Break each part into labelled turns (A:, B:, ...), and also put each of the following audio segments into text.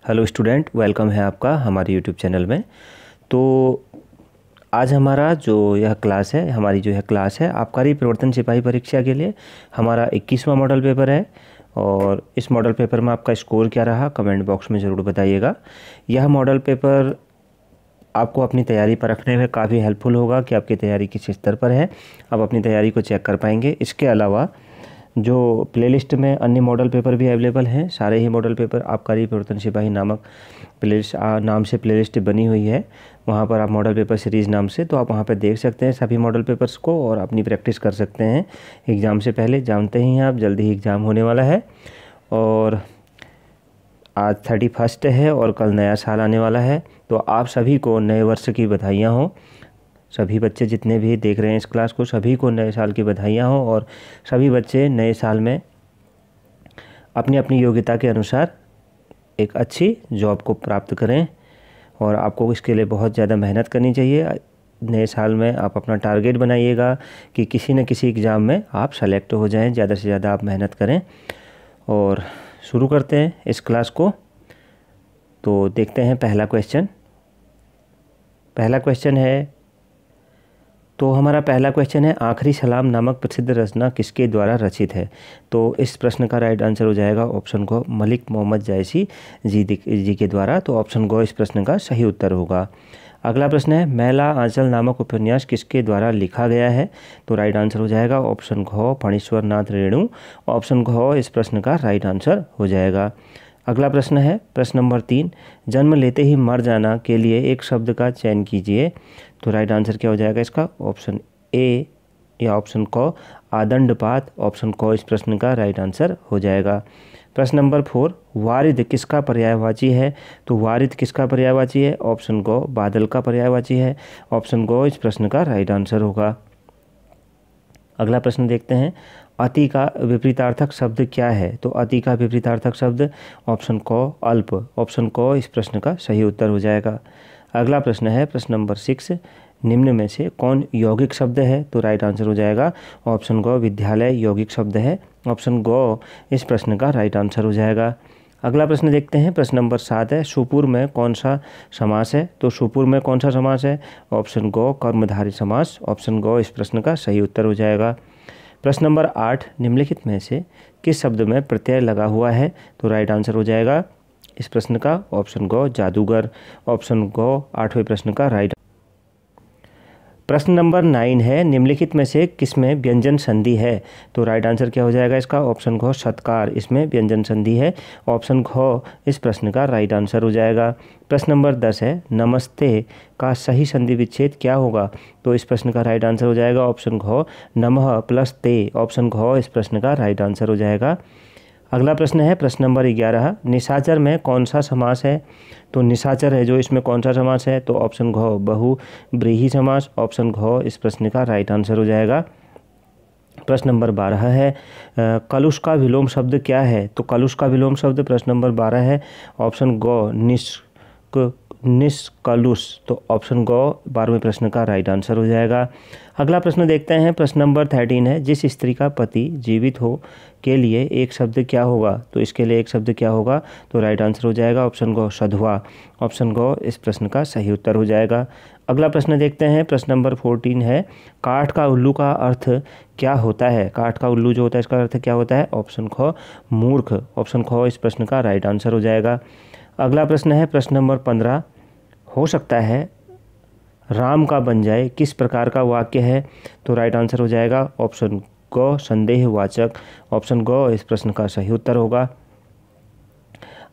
A: Hello student, welcome है आपका हमारे यूट्यूब चैनल में। तो आज हमारा जो यह क्लास है आबकारी प्रवर्तन सिपाही परीक्षा के लिए हमारा 21वां मॉडल पेपर है। और इस मॉडल पेपर में आपका स्कोर क्या रहा कमेंट बॉक्स में ज़रूर बताइएगा। यह मॉडल पेपर आपको अपनी तैयारी परखने में काफ़ी हेल्पफुल होगा कि आपकी तैयारी किस स्तर पर है, आप अपनी तैयारी को चेक कर पाएंगे। इसके अलावा जो प्लेलिस्ट में अन्य मॉडल पेपर भी अवेलेबल हैं, सारे ही मॉडल पेपर आबकारी प्रवर्तन सिपाही नामक प्लेलिस्ट नाम से प्लेलिस्ट बनी हुई है। वहाँ पर आप मॉडल पेपर सीरीज़ नाम से, तो आप वहाँ पर देख सकते हैं सभी मॉडल पेपर्स को और अपनी प्रैक्टिस कर सकते हैं एग्ज़ाम से पहले। जानते ही हैं आप, जल्दी ही एग्ज़ाम होने वाला है और आज 31 है और कल नया साल आने वाला है। तो आप सभी को नए वर्ष की बधाइयाँ हों। सभी बच्चे जितने भी देख रहे हैं इस क्लास को, सभी को नए साल की बधाइयाँ हों और सभी बच्चे नए साल में अपनी अपनी योग्यता के अनुसार एक अच्छी जॉब को प्राप्त करें। और आपको इसके लिए बहुत ज़्यादा मेहनत करनी चाहिए। नए साल में आप अपना टारगेट बनाइएगा कि किसी न किसी एग्ज़ाम में आप सेलेक्ट हो जाएं। ज़्यादा से ज़्यादा आप मेहनत करें और शुरू करते हैं इस क्लास को। तो देखते हैं पहला क्वेश्चन है। तो हमारा पहला क्वेश्चन है, आखिरी सलाम नामक प्रसिद्ध रचना किसके द्वारा रचित है। तो इस प्रश्न का राइट आंसर हो जाएगा ऑप्शन गो, मलिक मोहम्मद जायसी जी के द्वारा। तो ऑप्शन गो इस प्रश्न का सही उत्तर होगा। अगला प्रश्न है, मैला आंचल नामक उपन्यास किसके द्वारा लिखा गया है। तो राइट आंसर हो जाएगा ऑप्शन घ, फणीश्वर नाथ रेणु। ऑप्शन घ इस प्रश्न का राइट आंसर हो जाएगा। अगला प्रश्न है, प्रश्न नंबर 3, जन्म लेते ही मर जाना के लिए एक शब्द का चयन कीजिए। तो राइट आंसर क्या हो जाएगा इसका, ऑप्शन ए या ऑप्शन क आदंडपात। ऑप्शन क इस प्रश्न का राइट आंसर हो जाएगा। प्रश्न नंबर 4, वारिद किसका पर्यायवाची है। तो वारिद किसका पर्यायवाची है। ऑप्शन ग बादल का पर्यायवाची है। ऑप्शन ग इस प्रश्न का राइट आंसर होगा। अगला प्रश्न देखते हैं, अति का विपरीतार्थक शब्द क्या है। तो अति का विपरीतार्थक शब्द ऑप्शन क अल्प। ऑप्शन क इस प्रश्न का सही उत्तर हो जाएगा। अगला प्रश्न है, प्रश्न नंबर 6, निम्न में से कौन यौगिक शब्द है। तो राइट आंसर हो जाएगा ऑप्शन ग विद्यालय यौगिक शब्द है। ऑप्शन ग इस प्रश्न का राइट आंसर हो जाएगा। अगला प्रश्न देखते हैं, प्रश्न नंबर 7 है, सुपुर में कौन सा समास है। तो सुपुर में कौन सा समास है। ऑप्शन ग कर्मधारय समास। ऑप्शन ग इस प्रश्न का सही उत्तर हो जाएगा। प्रश्न नंबर 8, निम्नलिखित में से किस शब्द में प्रत्यय लगा हुआ है। तो राइट आंसर हो जाएगा इस प्रश्न का ऑप्शन ग जादूगर। ऑप्शन ग 8वें प्रश्न का राइट। प्रश्न नंबर 9 है, निम्नलिखित में से किसमें व्यंजन संधि है। तो राइट आंसर क्या हो जाएगा इसका, ऑप्शन घ सत्कार, इसमें व्यंजन संधि है। ऑप्शन घ इस प्रश्न का राइट आंसर हो जाएगा। प्रश्न नंबर 10 है, नमस्ते का सही संधि विच्छेद क्या होगा। तो इस प्रश्न का राइट आंसर हो जाएगा ऑप्शन घ नमः प्लस ते। ऑप्शन घ इस प्रश्न का राइट आंसर हो जाएगा। अगला प्रश्न है, प्रश्न नंबर 11, निशाचर में कौन सा समास है। तो निशाचर है जो, इसमें कौन सा समास है। तो ऑप्शन घ बहुव्रीहि समास। ऑप्शन घ इस प्रश्न का राइट आंसर हो जाएगा। प्रश्न नंबर 12 है, कलुष का विलोम शब्द क्या है। तो कलुष का विलोम शब्द प्रश्न नंबर 12 है ऑप्शन ग निष्कलुष। तो ऑप्शन ग 12वें प्रश्न का राइट आंसर हो जाएगा। अगला प्रश्न देखते हैं, प्रश्न नंबर 13 है, जिस स्त्री का पति जीवित हो के लिए एक शब्द क्या होगा। तो इसके लिए एक शब्द क्या होगा। तो राइट आंसर हो जाएगा ऑप्शन ग सधवा। ऑप्शन ग इस प्रश्न का सही उत्तर हो जाएगा। अगला प्रश्न देखते हैं, प्रश्न नंबर 14 है, काठ का उल्लू का अर्थ क्या होता है। काठ का उल्लू जो होता है इसका अर्थ क्या होता है। ऑप्शन ख मूर्ख। ऑप्शन ख इस प्रश्न का राइट आंसर हो जाएगा। अगला प्रश्न है, प्रश्न नंबर 15, हो सकता है राम का बन जाए किस प्रकार का वाक्य है। तो राइट आंसर हो जाएगा ऑप्शन ग संदेहवाचक। ऑप्शन ग इस प्रश्न का सही उत्तर होगा।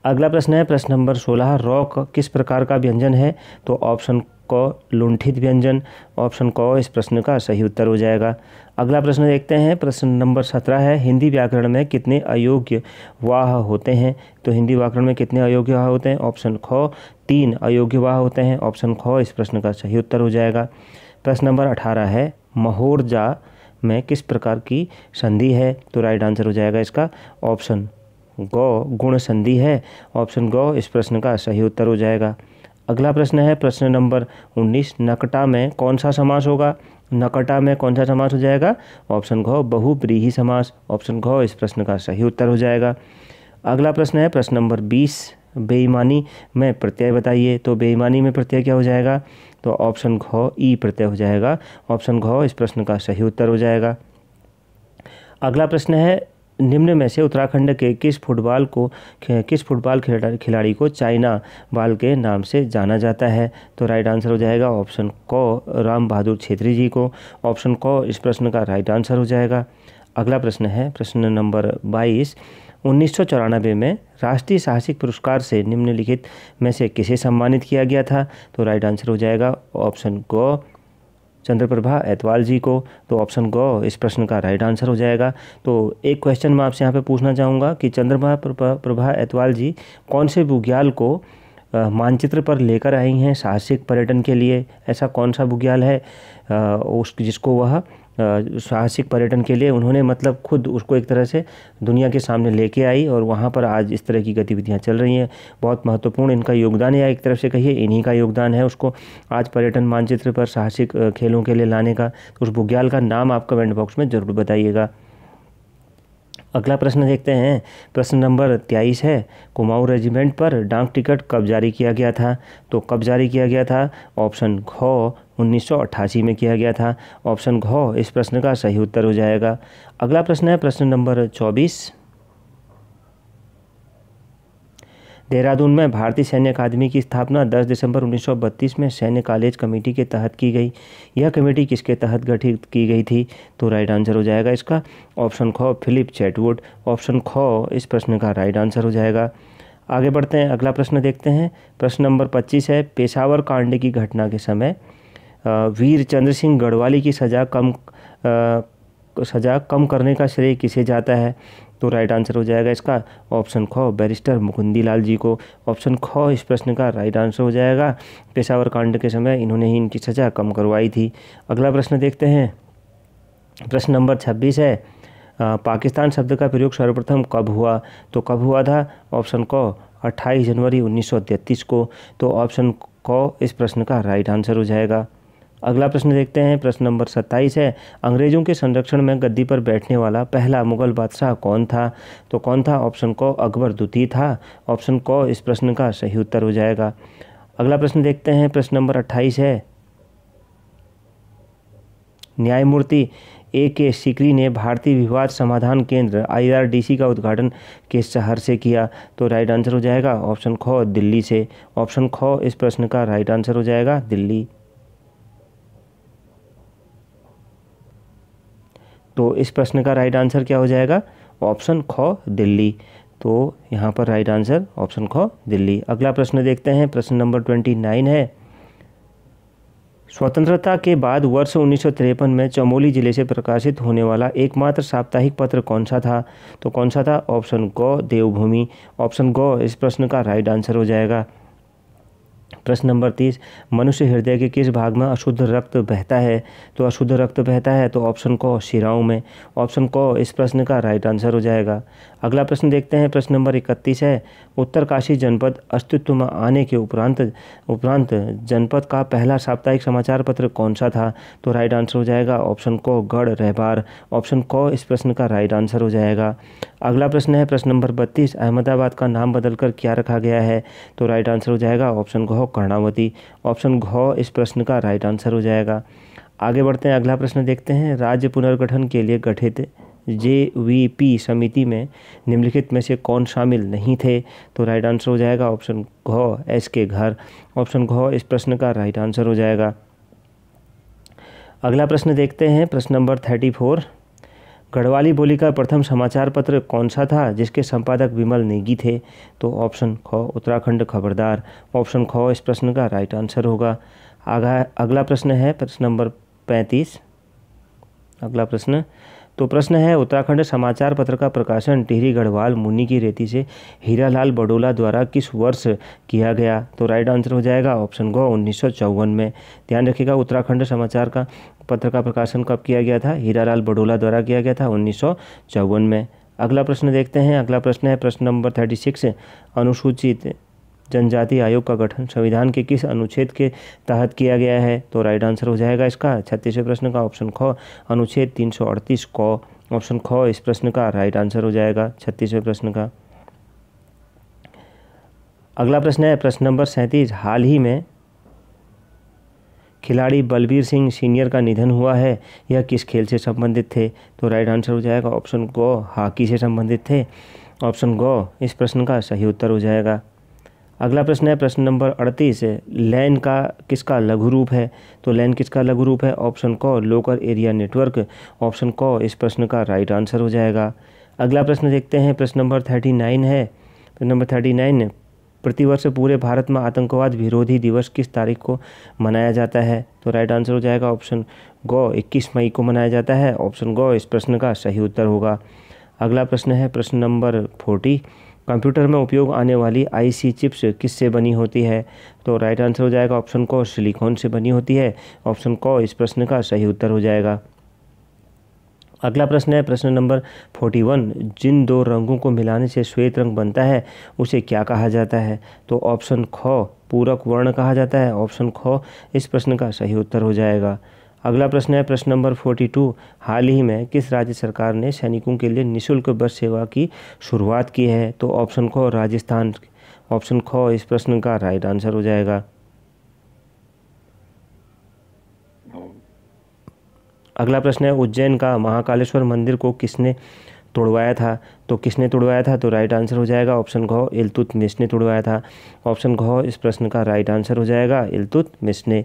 A: अगला प्रश्न है, प्रश्न नंबर 16, रॉक किस प्रकार का व्यंजन है। तो ऑप्शन क लुंठित व्यंजन। ऑप्शन क इस प्रश्न का सही उत्तर हो जाएगा। अगला प्रश्न देखते हैं, प्रश्न नंबर 17 है, हिंदी व्याकरण में कितने अयोग्य वाह होते हैं। तो हिंदी व्याकरण में कितने अयोग्य वाह होते हैं। ऑप्शन ख 3 अयोग्य वाह होते हैं। ऑप्शन ख इस प्रश्न का सही उत्तर हो जाएगा। प्रश्न नंबर 18 है, महोरजा में किस प्रकार की संधि है। तो राइट आंसर हो जाएगा इसका ऑप्शन ग गुण संधि है। ऑप्शन ग इस प्रश्न का सही उत्तर हो जाएगा। अगला प्रश्न है, प्रश्न नंबर 19, नकटा में कौन सा समास होगा। नकटा में कौन सा समास हो जाएगा। ऑप्शन घ बहुव्रीहि समास। ऑप्शन घ इस प्रश्न का सही उत्तर हो जाएगा। अगला प्रश्न है, प्रश्न नंबर 20, बेईमानी में प्रत्यय बताइए। तो बेईमानी में प्रत्यय क्या हो जाएगा? तो ऑप्शन घ ई प्रत्यय हो जाएगा। ऑप्शन घ इस प्रश्न का सही उत्तर हो जाएगा। अगला प्रश्न है, निम्न में से उत्तराखंड के किस फुटबॉल खिलाड़ी को चाइना बाल के नाम से जाना जाता है? तो राइट आंसर हो जाएगा ऑप्शन क राम बहादुर छेत्री जी को। ऑप्शन क इस प्रश्न का राइट आंसर हो जाएगा। अगला प्रश्न है प्रश्न नंबर 22। 1994 में राष्ट्रीय साहसिक पुरस्कार से निम्नलिखित में से किसे सम्मानित किया गया था? तो राइट आंसर हो जाएगा ऑप्शन ग चंद्रप्रभा ऐतवाल जी को। तो ऑप्शन ग इस प्रश्न का राइट आंसर हो जाएगा। तो एक क्वेश्चन मैं आपसे यहाँ पे पूछना चाहूँगा कि चंद्रप्रभा ऐतवाल जी कौन से बुग्याल को मानचित्र पर लेकर आई हैं साहसिक पर्यटन के लिए? ऐसा कौन सा बुग्याल है जिसको वह साहसिक पर्यटन के लिए उन्होंने मतलब खुद उसको एक तरह से दुनिया के सामने लेके आई और वहाँ पर आज इस तरह की गतिविधियाँ चल रही हैं। बहुत महत्वपूर्ण इनका योगदान है, या एक तरफ से कहिए इन्हीं का योगदान है उसको आज पर्यटन मानचित्र पर साहसिक खेलों के लिए लाने का। तो उस बुग्याल का नाम आप कमेंट बॉक्स में ज़रूर बताइएगा। अगला प्रश्न देखते हैं। प्रश्न नंबर 23 है, कुमाऊं रेजिमेंट पर डाक टिकट कब जारी किया गया था? तो कब जारी किया गया था? ऑप्शन घ 1988 में किया गया था। ऑप्शन घ इस प्रश्न का सही उत्तर हो जाएगा। अगला प्रश्न है प्रश्न नंबर 24। देहरादून में भारतीय सैन्य अकादमी की स्थापना 10 दिसंबर 1932 में सैन्य कॉलेज कमेटी के तहत की गई। यह कमेटी किसके तहत गठित की गई थी? तो राइट आंसर हो जाएगा इसका ऑप्शन ख फिलिप चैटवुड। ऑप्शन ख इस प्रश्न का राइट आंसर हो जाएगा। आगे बढ़ते हैं, अगला प्रश्न देखते हैं। प्रश्न नंबर 25 है, पेशावर कांड की घटना के समय वीर चंद्र सिंह गढ़वाली की सज़ा कम करने का श्रेय किसे जाता है? तो राइट आंसर हो जाएगा इसका ऑप्शन ख बैरिस्टर मुकुंदी लाल जी को। ऑप्शन ख इस प्रश्न का राइट आंसर हो जाएगा। पेशावर कांड के समय इन्होंने ही इनकी सज़ा कम करवाई थी। अगला प्रश्न देखते हैं। प्रश्न नंबर 26 है, पाकिस्तान शब्द का प्रयोग सर्वप्रथम कब हुआ? तो कब हुआ था? ऑप्शन क 28 जनवरी 1933 को। तो ऑप्शन क इस प्रश्न का राइट आंसर हो जाएगा। अगला प्रश्न देखते हैं। प्रश्न नंबर 27 है, अंग्रेजों के संरक्षण में गद्दी पर बैठने वाला पहला मुगल बादशाह कौन था? तो कौन था? ऑप्शन क अकबर द्वितीय था। ऑप्शन क इस प्रश्न का सही उत्तर हो जाएगा। अगला प्रश्न देखते हैं। प्रश्न नंबर 28 है, न्यायमूर्ति ए के सीकरी ने भारतीय विवाद समाधान केंद्र IRDC का उद्घाटन किस शहर से किया? तो राइट आंसर हो जाएगा ऑप्शन ख दिल्ली से। ऑप्शन ख इस प्रश्न का राइट आंसर हो जाएगा दिल्ली। तो इस प्रश्न का राइट आंसर क्या हो जाएगा? ऑप्शन ख दिल्ली। तो यहाँ पर राइट आंसर ऑप्शन ख दिल्ली। अगला प्रश्न देखते हैं। प्रश्न नंबर 29 है, स्वतंत्रता के बाद वर्ष 1953 में चमोली जिले से प्रकाशित होने वाला एकमात्र साप्ताहिक पत्र कौन सा था? तो कौन सा था? ऑप्शन ग देवभूमि। ऑप्शन ग इस प्रश्न का राइट आंसर हो जाएगा। प्रश्न नंबर 30, मनुष्य हृदय के किस भाग में अशुद्ध रक्त बहता है? तो अशुद्ध रक्त बहता है तो ऑप्शन क शिराओं में। ऑप्शन क इस प्रश्न का राइट आंसर हो जाएगा। अगला प्रश्न देखते हैं। प्रश्न नंबर 31 है, उत्तरकाशी जनपद अस्तित्व में आने के उपरांत जनपद का पहला साप्ताहिक समाचार पत्र कौन सा था? तो राइट आंसर हो जाएगा ऑप्शन क गढ़ रहबार। ऑप्शन क इस प्रश्न का राइट आंसर हो जाएगा। अगला प्रश्न है प्रश्न नंबर 32, अहमदाबाद का नाम बदलकर क्या रखा गया है? तो राइट आंसर हो जाएगा ऑप्शन घ कर्णावती। ऑप्शन घ इस प्रश्न का राइट आंसर हो जाएगा। आगे बढ़ते हैं, अगला प्रश्न देखते हैं। राज्य पुनर्गठन के लिए गठित JVP समिति में निम्नलिखित में से कौन शामिल नहीं थे? तो राइट आंसर हो जाएगा ऑप्शन घ SK घर। ऑप्शन घ इस प्रश्न का राइट आंसर हो जाएगा। अगला प्रश्न देखते हैं। प्रश्न नंबर 34, गढ़वाली बोली का प्रथम समाचार पत्र कौन सा था जिसके संपादक विमल नेगी थे? तो ऑप्शन ख उत्तराखंड खबरदार। ऑप्शन ख इस प्रश्न का राइट आंसर होगा। अगला प्रश्न है प्रश्न नंबर 35। अगला प्रश्न है, उत्तराखंड समाचार पत्र का प्रकाशन टिहरी गढ़वाल मुनि की रेती से हीरालाल बडोला द्वारा किस वर्ष किया गया? तो राइट आंसर हो जाएगा ऑप्शन ग 1954 में। ध्यान रखिएगा, उत्तराखंड समाचार का पत्र का प्रकाशन कब किया गया था? हीरालाल बडोला द्वारा किया गया था 1954 में। अगला प्रश्न देखते हैं। अगला प्रश्न है प्रश्न नंबर 36, अनुसूचित जनजाति आयोग का गठन संविधान के किस अनुच्छेद के तहत किया गया है? तो राइट आंसर हो जाएगा इसका 36वें प्रश्न का ऑप्शन ख अनुच्छेद 338 क। ऑप्शन ख इस प्रश्न का राइट आंसर हो जाएगा 36वें प्रश्न का। अगला प्रश्न है प्रश्न नंबर 37, हाल ही में खिलाड़ी बलबीर सिंह सीनियर का निधन हुआ है, यह किस खेल से संबंधित थे? तो राइट आंसर हो जाएगा ऑप्शन गो, हॉकी से संबंधित थे। ऑप्शन गो इस प्रश्न का सही उत्तर हो जाएगा। अगला प्रश्न है प्रश्न नंबर 38, लैन का किसका लघु रूप है? तो लैन किसका लघु रूप है? ऑप्शन को लोकल एरिया नेटवर्क। ऑप्शन को इस प्रश्न का राइट आंसर हो जाएगा। अगला प्रश्न देखते हैं, प्रश्न नंबर 39 है। प्रश्न नंबर 39, प्रतिवर्ष पूरे भारत में आतंकवाद विरोधी दिवस किस तारीख को मनाया जाता है? तो राइट आंसर हो जाएगा ऑप्शन गो, 21 मई को मनाया जाता है। ऑप्शन गो इस प्रश्न का सही उत्तर होगा। अगला प्रश्न है प्रश्न नंबर 40, कंप्यूटर में उपयोग आने वाली आईसी चिप्स किससे बनी होती है? तो राइट आंसर हो जाएगा ऑप्शन को सिलिकॉन से बनी होती है। ऑप्शन को इस प्रश्न का सही उत्तर हो जाएगा। अगला प्रश्न है प्रश्न नंबर 41, जिन दो रंगों को मिलाने से श्वेत रंग बनता है उसे क्या कहा जाता है? तो ऑप्शन ख पूरक वर्ण कहा जाता है। ऑप्शन ख इस प्रश्न का सही उत्तर हो जाएगा। अगला प्रश्न है प्रश्न नंबर 42, हाल ही में किस राज्य सरकार ने सैनिकों के लिए निःशुल्क बस सेवा की शुरुआत की है? तो ऑप्शन ख राजस्थान। ऑप्शन ख इस प्रश्न का राइट आंसर हो जाएगा। अगला प्रश्न है उज्जैन का महाकालेश्वर मंदिर को किसने तोड़वाया था? तो किसने तोड़वाया था? तो राइट आंसर हो जाएगा ऑप्शन घ इल्तुतमिश ने तोड़वाया था। ऑप्शन घ इस प्रश्न का राइट आंसर हो जाएगा, इल्तुतमिश ने।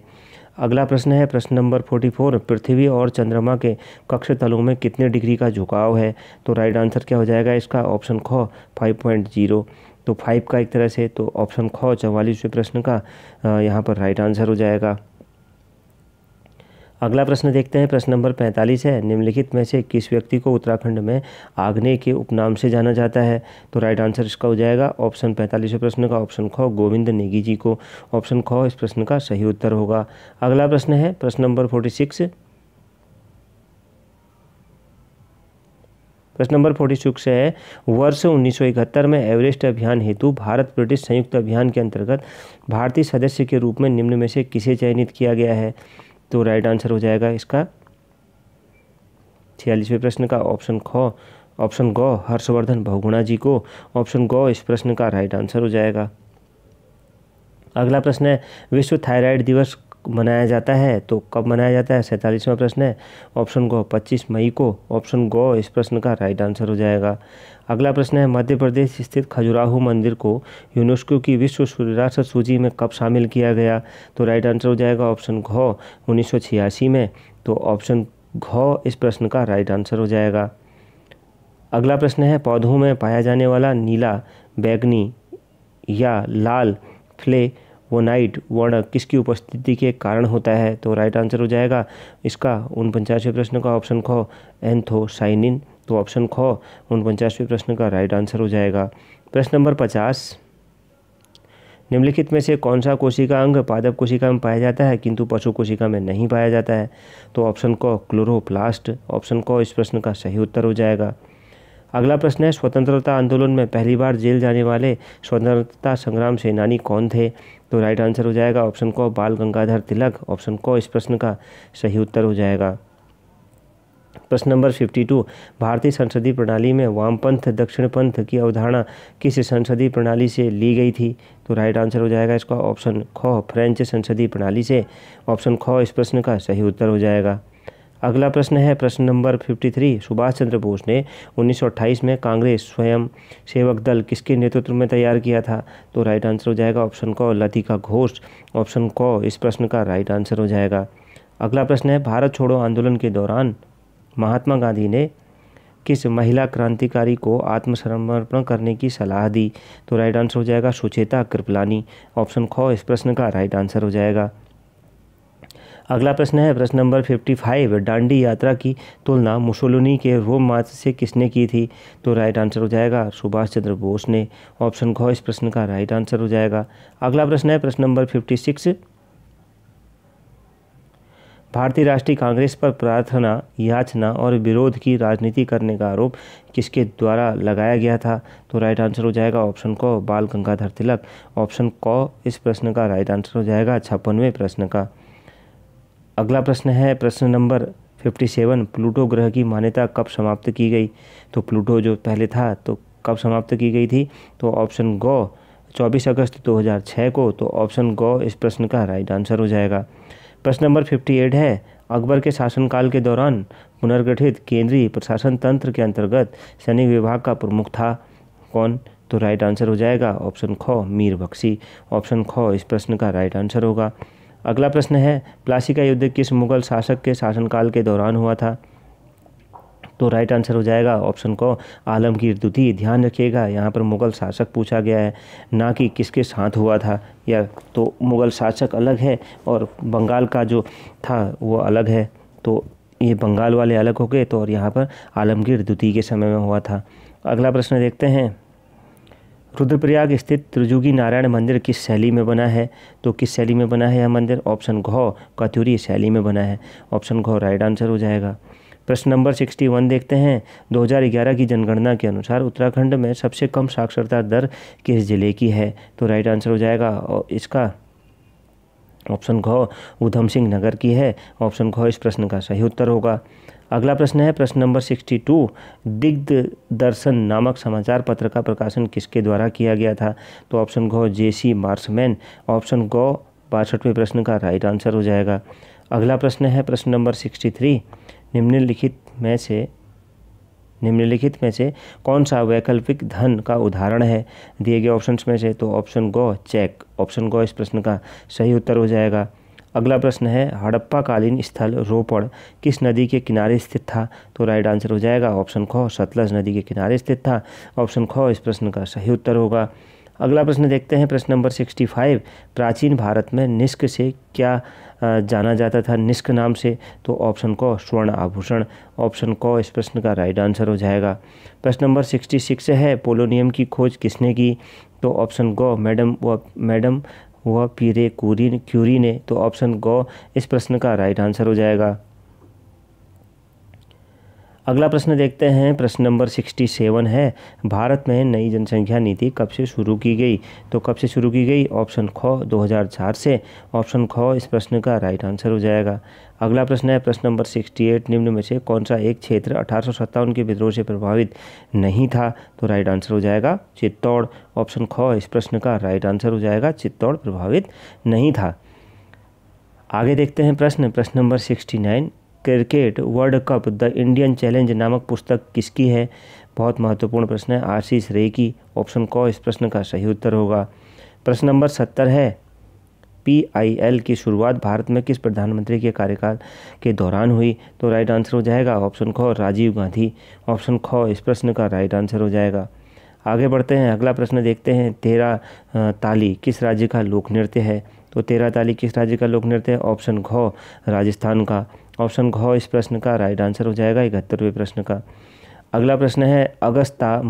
A: अगला प्रश्न है प्रश्न नंबर 44, पृथ्वी और चंद्रमा के कक्ष तलों में कितने डिग्री का झुकाव है? तो राइट आंसर क्या हो जाएगा इसका? ऑप्शन ख 5.0। तो 5 का एक तरह से, तो ऑप्शन ख 44वें प्रश्न का यहाँ पर राइट आंसर हो जाएगा। अगला प्रश्न देखते हैं प्रश्न नंबर 45 है, निम्नलिखित में से किस व्यक्ति को उत्तराखंड में आग्नेय के उपनाम से जाना जाता है? तो राइट आंसर इसका हो जाएगा ऑप्शन 45वें प्रश्न का ऑप्शन ख गोविंद नेगी जी को। ऑप्शन ख इस प्रश्न का सही उत्तर होगा। अगला प्रश्न है प्रश्न नंबर 46। प्रश्न नंबर 46 है, वर्ष 1971 में एवरेस्ट अभियान हेतु भारत ब्रिटिश संयुक्त अभियान के अंतर्गत भारतीय सदस्य के रूप में निम्न में से किसे चयनित किया गया है? तो राइट आंसर हो जाएगा इसका 46वें प्रश्न का ऑप्शन गो हर्षवर्धन बहुगुणा जी को। ऑप्शन गो इस प्रश्न का राइट आंसर हो जाएगा। अगला प्रश्न है, विश्व थायराइड दिवस मनाया जाता है तो कब मनाया जाता है? 47वां प्रश्न है। ऑप्शन गो 25 मई को। ऑप्शन गो इस प्रश्न का राइट आंसर हो जाएगा। अगला प्रश्न है, मध्य प्रदेश स्थित खजुराहो मंदिर को यूनेस्को की विश्व विरासत सूची में कब शामिल किया गया? तो राइट आंसर हो जाएगा ऑप्शन घ 1986 में। तो ऑप्शन घ इस प्रश्न का राइट आंसर हो जाएगा। अगला प्रश्न है, पौधों में पाया जाने वाला नीला, बैगनी या लाल फ्लेवोनाइड वर्ण किसकी उपस्थिति के कारण होता है? तो राइट आंसर हो जाएगा इसका 49वें प्रश्न का ऑप्शन ख एंथोसाइनिन। तो ऑप्शन ख 49वें प्रश्न का राइट आंसर हो जाएगा। प्रश्न नंबर 50, निम्नलिखित में से कौन सा कोशिका अंग पादप कोशिका में पाया जाता है किंतु पशु कोशिका में नहीं पाया जाता है? तो ऑप्शन क क्लोरोप्लास्ट। ऑप्शन क इस प्रश्न का सही उत्तर हो जाएगा। अगला प्रश्न है, स्वतंत्रता आंदोलन में पहली बार जेल जाने वाले स्वतंत्रता संग्राम सेनानी कौन थे? तो राइट आंसर हो जाएगा ऑप्शन क बाल गंगाधर तिलक। ऑप्शन क इस प्रश्न का सही उत्तर हो जाएगा। प्रश्न नंबर 52, भारतीय संसदीय प्रणाली में वामपंथ दक्षिणपंथ की अवधारणा किस संसदीय प्रणाली से ली गई थी? तो राइट आंसर हो जाएगा इसका ऑप्शन ख फ्रेंच संसदीय प्रणाली से। ऑप्शन ख इस प्रश्न का सही उत्तर हो जाएगा। अगला प्रश्न है प्रश्न नंबर 53, सुभाष चंद्र बोस ने 1928 में कांग्रेस स्वयं सेवक दल किसके नेतृत्व में तैयार किया था? तो राइट आंसर हो जाएगा ऑप्शन क लतिका घोष। ऑप्शन क इस प्रश्न का राइट आंसर हो जाएगा। अगला प्रश्न है, भारत छोड़ो आंदोलन के दौरान महात्मा गांधी ने किस महिला क्रांतिकारी को आत्मसमर्पण करने की सलाह दी? तो राइट आंसर हो जाएगा सुचेता कृपलानी। ऑप्शन ख इस प्रश्न का राइट आंसर हो जाएगा। अगला प्रश्न है प्रश्न नंबर 55, डांडी यात्रा की तुलना मुसोलिनी के रोम मार्च से किसने की थी? तो राइट आंसर हो जाएगा सुभाष चंद्र बोस ने। ऑप्शन ख इस प्रश्न का राइट आंसर हो जाएगा। अगला प्रश्न है प्रश्न नंबर 56, भारतीय राष्ट्रीय कांग्रेस पर प्रार्थना, याचना और विरोध की राजनीति करने का आरोप किसके द्वारा लगाया गया था? तो राइट आंसर हो जाएगा ऑप्शन क बाल गंगाधर तिलक। ऑप्शन क इस प्रश्न का राइट आंसर हो जाएगा 56वें प्रश्न का। अगला प्रश्न है प्रश्न नंबर 57, प्लूटो ग्रह की मान्यता कब समाप्त की गई? तो प्लूटो जो पहले था तो कब समाप्त की गई थी? तो ऑप्शन ग 24 अगस्त 2006 को, तो ऑप्शन ग इस प्रश्न का राइट आंसर हो जाएगा। प्रश्न नंबर 58 है, अकबर के शासनकाल के दौरान पुनर्गठित केंद्रीय प्रशासन तंत्र के अंतर्गत सैनिक विभाग का प्रमुख था कौन? तो राइट आंसर हो जाएगा ऑप्शन ख मीर बख्शी। ऑप्शन ख इस प्रश्न का राइट आंसर होगा। अगला प्रश्न है, प्लासी का युद्ध किस मुगल शासक के शासनकाल के दौरान हुआ था? तो राइट आंसर हो जाएगा ऑप्शन को आलमगीर द्वितीय। ध्यान रखिएगा यहाँ पर मुग़ल शासक पूछा गया है, ना कि किसके साथ हुआ था, या तो मुग़ल शासक अलग है और बंगाल का जो था वो अलग है, तो ये बंगाल वाले अलग हो गए, तो और यहाँ पर आलमगीर द्वितीय के समय में हुआ था। अगला प्रश्न देखते हैं, रुद्रप्रयाग स्थित त्रिजुगी नारायण मंदिर किस शैली में बना है? तो किस शैली में बना है यह मंदिर? ऑप्शन घ कत्यूरी शैली में बना है। ऑप्शन घ राइट आंसर हो जाएगा। प्रश्न नंबर 61 देखते हैं, 2011 की जनगणना के अनुसार उत्तराखंड में सबसे कम साक्षरता दर किस जिले की है? तो राइट आंसर हो जाएगा और इसका ऑप्शन घ ऊधम सिंह नगर की है। ऑप्शन घ इस प्रश्न का सही उत्तर होगा। अगला प्रश्न है प्रश्न नंबर 62, दिग्दर्शन नामक समाचार पत्र का प्रकाशन किसके द्वारा किया गया था? तो ऑप्शन घ जेसी मार्समैन। ऑप्शन घ 62वें प्रश्न का राइट आंसर हो जाएगा। अगला प्रश्न है प्रश्न नंबर 63, निम्नलिखित में से कौन सा वैकल्पिक धन का उदाहरण है दिए गए ऑप्शंस में से? तो ऑप्शन ग चेक। ऑप्शन ग इस प्रश्न का सही उत्तर हो जाएगा। अगला प्रश्न है, हड़प्पा कालीन स्थल रोपड़ किस नदी के किनारे स्थित था? तो राइट आंसर हो जाएगा ऑप्शन ख सतलज नदी के किनारे स्थित था। ऑप्शन ख इस प्रश्न का सही उत्तर होगा। अगला प्रश्न देखते हैं प्रश्न नंबर 65, प्राचीन भारत में निष्क से क्या जाना जाता था? निष्क नाम से? तो ऑप्शन क स्वर्ण आभूषण। ऑप्शन क इस प्रश्न का राइट आंसर हो जाएगा। प्रश्न नंबर 66 है, पोलोनियम की खोज किसने की? तो ऑप्शन ग मैडम व पीरे क्यूरी ने। तो ऑप्शन ग इस प्रश्न का राइट आंसर हो जाएगा। अगला प्रश्न देखते हैं प्रश्न नंबर 67 है, भारत में नई जनसंख्या नीति कब से शुरू की गई? तो कब से शुरू की गई? ऑप्शन ख 2004 से। ऑप्शन ख इस प्रश्न का राइट आंसर हो जाएगा। अगला प्रश्न है प्रश्न नंबर 68, निम्न में से कौन सा एक क्षेत्र 1857 के विद्रोह से प्रभावित नहीं था? तो राइट आंसर हो जाएगा चित्तौड़। ऑप्शन ख इस प्रश्न का राइट आंसर हो जाएगा, चित्तौड़ प्रभावित नहीं था। आगे देखते हैं प्रश्न number 69, cricket world cup the Indian challenge नामक पुस्तक किसकी है? बहुत महत्वपूर्ण प्रश्न है, आशीष रे की। ऑप्शन क इस प्रश्न का सही उत्तर होगा। प्रश्न नंबर 70 है, PIL की शुरुआत भारत में किस प्रधानमंत्री के कार्यकाल के दौरान हुई? तो राइट आंसर हो जाएगा ऑप्शन ख राजीव गांधी। ऑप्शन ख इस प्रश्न का राइट आंसर हो जाएगा। आगे बढ़ते हैं, अगला प्रश्न देखते हैं, तेरा ताली किस राज्य का लोक नृत्य है? तो तेरा ताली किस राज्य का लोक नृत्य है? ऑप्शन घ राजस्थान का। ऑप्शन घ इस प्रश्न का राइट आंसर हो जाएगा 71वें प्रश्न का। अगला प्रश्न है, अगस्ता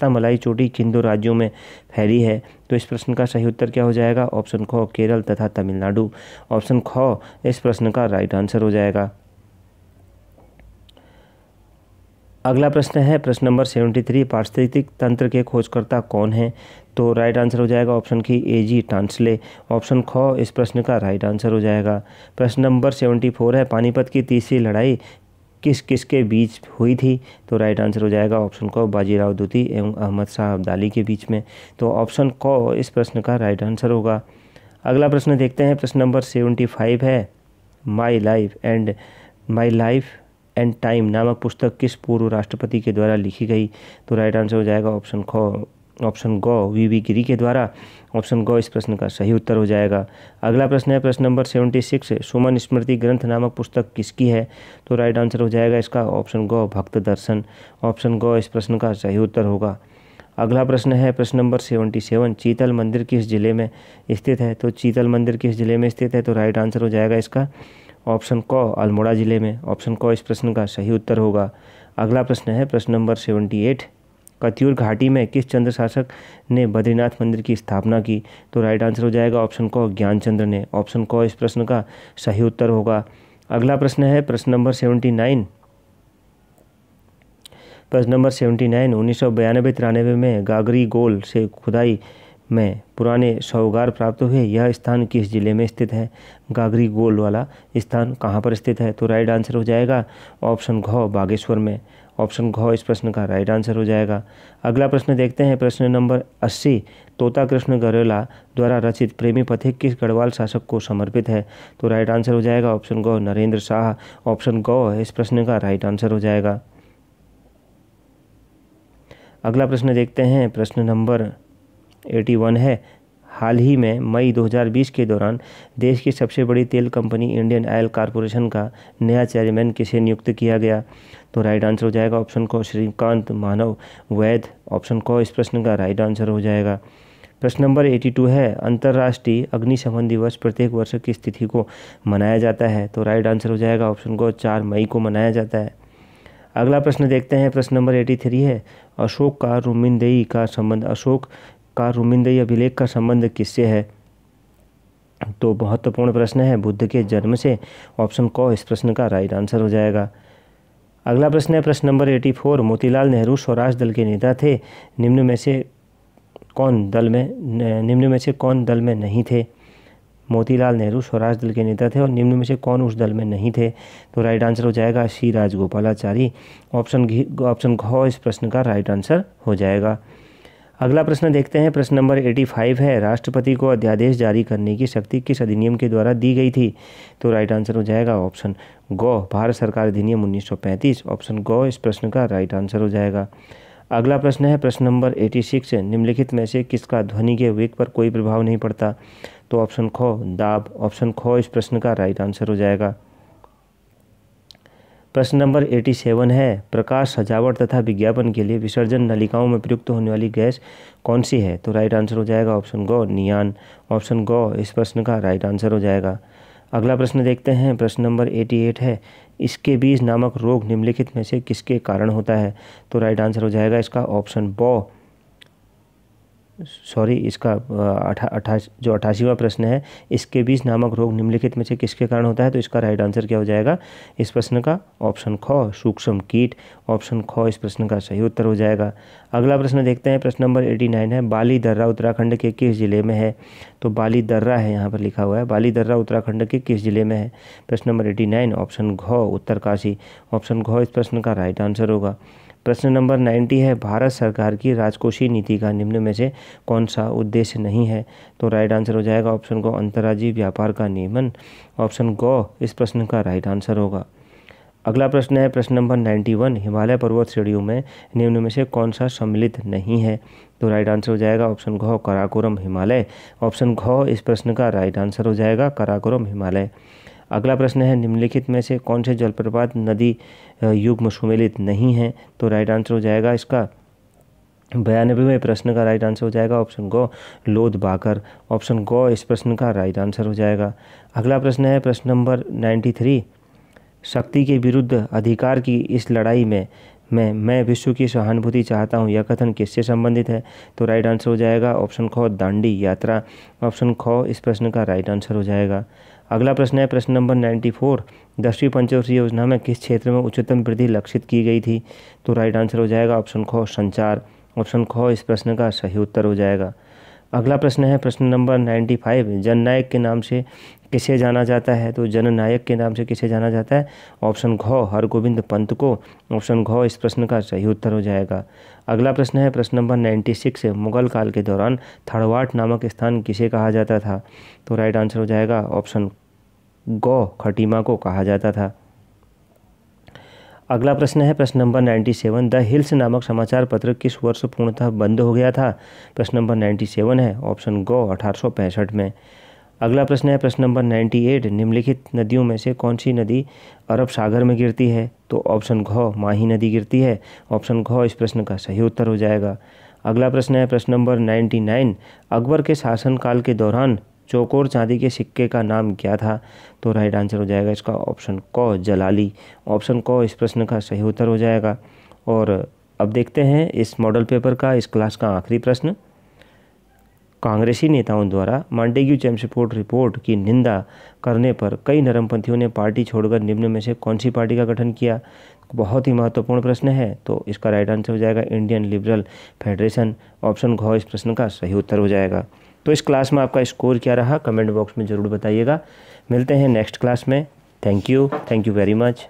A: मलाई चोटी किन दो राज्यों में फैली है? तो इस प्रश्न का सही उत्तर क्या हो जाएगा? ऑप्शन ख केरल तथा तमिलनाडु। ऑप्शन ख इस प्रश्न का राइट आंसर हो जाएगा। अगला प्रश्न है प्रश्न नंबर 73, पारिस्थितिक तंत्र के खोजकर्ता कौन हैं? तो राइट आंसर हो जाएगा ऑप्शन की AG टांसले। ऑप्शन ख इस प्रश्न का राइट आंसर हो जाएगा। प्रश्न नंबर 74 है, पानीपत की तीसरी लड़ाई किसके बीच हुई थी? तो राइट आंसर हो जाएगा ऑप्शन क बाजीराव द्वितीय एवं अहमद शाह अब्दाली के बीच में। तो ऑप्शन क इस प्रश्न का राइट आंसर होगा। अगला प्रश्न देखते हैं प्रश्न नंबर 75 है, माई लाइफ एंड टाइम नामक पुस्तक किस पूर्व राष्ट्रपति के द्वारा लिखी गई? तो राइट आंसर हो जाएगा ऑप्शन ग VV गिरी के द्वारा। ऑप्शन ग इस प्रश्न का सही उत्तर हो जाएगा। अगला प्रश्न है प्रश्न नंबर 76, सुमन स्मृति ग्रंथ नामक पुस्तक किसकी है? तो राइट आंसर हो जाएगा इसका ऑप्शन ग भक्त दर्शन। ऑप्शन ग इस प्रश्न का सही उत्तर होगा। अगला प्रश्न है प्रश्न नंबर 77, चीतल मंदिर किस जिले में स्थित है? तो चीतल मंदिर किस जिले में स्थित है? तो राइट आंसर हो जाएगा इसका ऑप्शन क अल्मोड़ा जिले में। ऑप्शन क इस प्रश्न का सही उत्तर होगा। अगला प्रश्न है प्रश्न नंबर 78, कत्यूर घाटी में किस चंद्र शासक ने बद्रीनाथ मंदिर की स्थापना की? तो राइट आंसर हो जाएगा ऑप्शन क ज्ञानचंद्र ने। ऑप्शन क इस प्रश्न का सही उत्तर होगा। अगला प्रश्न है प्रश्न नंबर 79, 1992-93 में गागरी गोल से खुदाई में पुराने शौगार प्राप्त हुए, यह स्थान किस जिले में स्थित है? गागरी गोल वाला स्थान कहाँ पर स्थित है? तो राइट आंसर हो जाएगा ऑप्शन घ बागेश्वर में। ऑप्शन घ इस प्रश्न का राइट आंसर हो जाएगा। अगला प्रश्न देखते हैं, प्रश्न नंबर 80, तोता कृष्ण गरेला द्वारा रचित प्रेमी पथिक किस गढ़वाल शासक को समर्पित है? तो राइट आंसर हो जाएगा ऑप्शन ग नरेंद्र शाह, ऑप्शन ग इस प्रश्न का राइट आंसर हो जाएगा। अगला प्रश्न देखते हैं, प्रश्न नंबर 81 है, हाल ही में मई 2020 के दौरान देश की सबसे बड़ी तेल कंपनी इंडियन ऑयल कॉरपोरेशन का नया चेयरमैन किसे नियुक्त किया गया? तो राइट आंसर हो जाएगा ऑप्शन को श्रीकांत मानव वैद, ऑप्शन को इस प्रश्न का राइट आंसर हो जाएगा। प्रश्न नंबर 82 है, अंतर्राष्ट्रीय अग्निशमन दिवस प्रत्येक वर्ष किस तिथि को मनाया जाता है? तो राइट आंसर हो जाएगा ऑप्शन को 4 मई को मनाया जाता है। अगला प्रश्न देखते हैं, प्रश्न नंबर 83 है, अशोक का रुमिंदई अभिलेख का संबंध किससे है? तो महत्वपूर्ण प्रश्न है, बुद्ध के जन्म से, ऑप्शन को इस प्रश्न का राइट आंसर हो जाएगा। अगला प्रश्न है, प्रश्न नंबर 84, मोतीलाल नेहरू स्वराज दल के नेता थे, निम्न में से कौन दल में नहीं थे? मोतीलाल नेहरू स्वराज दल के नेता थे और निम्न में से कौन उस दल में नहीं थे? तो राइट आंसर हो जाएगा सी राजगोपालाचारी, ऑप्शन घ इस प्रश्न का राइट आंसर हो जाएगा। अगला प्रश्न देखते हैं, प्रश्न नंबर 85 है, राष्ट्रपति को अध्यादेश जारी करने की शक्ति किस अधिनियम के द्वारा दी गई थी? तो राइट आंसर हो जाएगा ऑप्शन ग भारत सरकार अधिनियम 1935, ऑप्शन ग इस प्रश्न का राइट आंसर हो जाएगा। अगला प्रश्न है, प्रश्न नंबर 86, निम्नलिखित में से किसका ध्वनि के वेग पर कोई प्रभाव नहीं पड़ता? तो ऑप्शन ख दाब, ऑप्शन ख इस प्रश्न का राइट आंसर हो जाएगा। प्रश्न नंबर 87 है, प्रकाश सजावट तथा विज्ञापन के लिए विसर्जन नलिकाओं में प्रयुक्त होने वाली गैस कौन सी है? तो राइट आंसर हो जाएगा ऑप्शन ग नियान, ऑप्शन ग इस प्रश्न का राइट आंसर हो जाएगा। अगला प्रश्न देखते हैं, प्रश्न नंबर 88 है, इसके बीज नामक रोग निम्नलिखित में से किसके कारण होता है? तो राइट आंसर हो जाएगा इसका ऑप्शन इसका 88वां प्रश्न है, इसके बीज नामक रोग निम्नलिखित में से किसके कारण होता है? तो इसका राइट आंसर क्या हो जाएगा इस प्रश्न का? ऑप्शन ख सूक्ष्म कीट, ऑप्शन ख इस प्रश्न का सही उत्तर हो जाएगा। अगला प्रश्न देखते हैं, प्रश्न नंबर 89 है, बाली दर्रा उत्तराखंड के किस जिले में है? तो बाली दर्रा है, यहाँ पर लिखा हुआ है, बाली दर्रा उत्तराखंड के किस जिले में है? प्रश्न नंबर 89 ऑप्शन घ उत्तरकाशी, ऑप्शन घ इस प्रश्न का राइट आंसर होगा। प्रश्न नंबर 90 है, भारत सरकार की राजकोषीय नीति का निम्न में से कौन सा उद्देश्य नहीं है? तो राइट आंसर हो जाएगा ऑप्शन को अंतर्राज्यीय व्यापार का नियमन, ऑप्शन ग इस प्रश्न का राइट आंसर होगा। अगला प्रश्न है, प्रश्न नंबर 91, हिमालय पर्वत श्रेणियों में निम्न में से कौन सा सम्मिलित नहीं है? तो राइट आंसर हो जाएगा ऑप्शन घ काराकोरम हिमालय, ऑप्शन घ इस प्रश्न का राइट आंसर हो जाएगा काराकोरम हिमालय। अगला प्रश्न है, निम्नलिखित में से कौन से जलप्रपात नदी युग्म सुमेलित नहीं है? तो राइट आंसर हो जाएगा इसका 92वें प्रश्न का राइट आंसर हो जाएगा ऑप्शन ग लोध बाकर, ऑप्शन ग इस प्रश्न का राइट आंसर हो जाएगा। अगला प्रश्न है, प्रश्न नंबर 93, शक्ति के विरुद्ध अधिकार की इस लड़ाई में मैं विश्व की सहानुभूति चाहता हूँ, यह कथन किससे संबंधित है? तो राइट आंसर हो जाएगा ऑप्शन ख दांडी यात्रा, ऑप्शन ख इस प्रश्न का राइट आंसर हो जाएगा। अगला प्रश्न है, प्रश्न नंबर 94, 10वीं पंचवर्षीय योजना में किस क्षेत्र में उच्चतम वृद्धि लक्षित की गई थी? तो राइट आंसर हो जाएगा ऑप्शन ख संचार, ऑप्शन ख इस प्रश्न का सही उत्तर हो जाएगा। अगला प्रश्न है, प्रश्न नंबर 95, जननायक के नाम से किसे जाना जाता है? तो जननायक के नाम से किसे जाना जाता है? ऑप्शन घ हरगोविंद पंत को, ऑप्शन घ इस प्रश्न का सही उत्तर हो जाएगा। अगला प्रश्न है, प्रश्न नंबर 96, मुगल काल के दौरान थाड़वाट नामक स्थान किसे कहा जाता था? तो राइट आंसर हो जाएगा ऑप्शन ग खटीमा को कहा जाता था। अगला प्रश्न है, प्रश्न नंबर 97, द हिल्स नामक समाचार पत्र किस वर्ष पूर्णतः बंद हो गया था? प्रश्न नंबर 97 है, ऑप्शन ग 1865 में। अगला प्रश्न है, प्रश्न नंबर 98, निम्नलिखित नदियों में से कौन सी नदी अरब सागर में गिरती है? तो ऑप्शन घ माही नदी गिरती है, ऑप्शन घ इस प्रश्न का सही उत्तर हो जाएगा। अगला प्रश्न है, प्रश्न नंबर 99, अकबर के शासनकाल के दौरान चौकोर चांदी के सिक्के का नाम क्या था? तो राइट आंसर हो जाएगा इसका ऑप्शन क जलाली, ऑप्शन क इस प्रश्न का सही उत्तर हो जाएगा। और अब देखते हैं इस मॉडल पेपर का इस क्लास का आखिरी प्रश्न। कांग्रेसी नेताओं द्वारा मांटेग्यू चेम्सफोर्ड रिपोर्ट की निंदा करने पर कई नरमपंथियों ने पार्टी छोड़कर निम्न में से कौन सी पार्टी का गठन किया? बहुत ही महत्वपूर्ण प्रश्न है, तो इसका राइट आंसर हो जाएगा इंडियन लिबरल फेडरेशन, ऑप्शन घ इस प्रश्न का सही उत्तर हो जाएगा। तो इस क्लास में आपका स्कोर क्या रहा कमेंट बॉक्स में ज़रूर बताइएगा। मिलते हैं नेक्स्ट क्लास में। Thank you very much.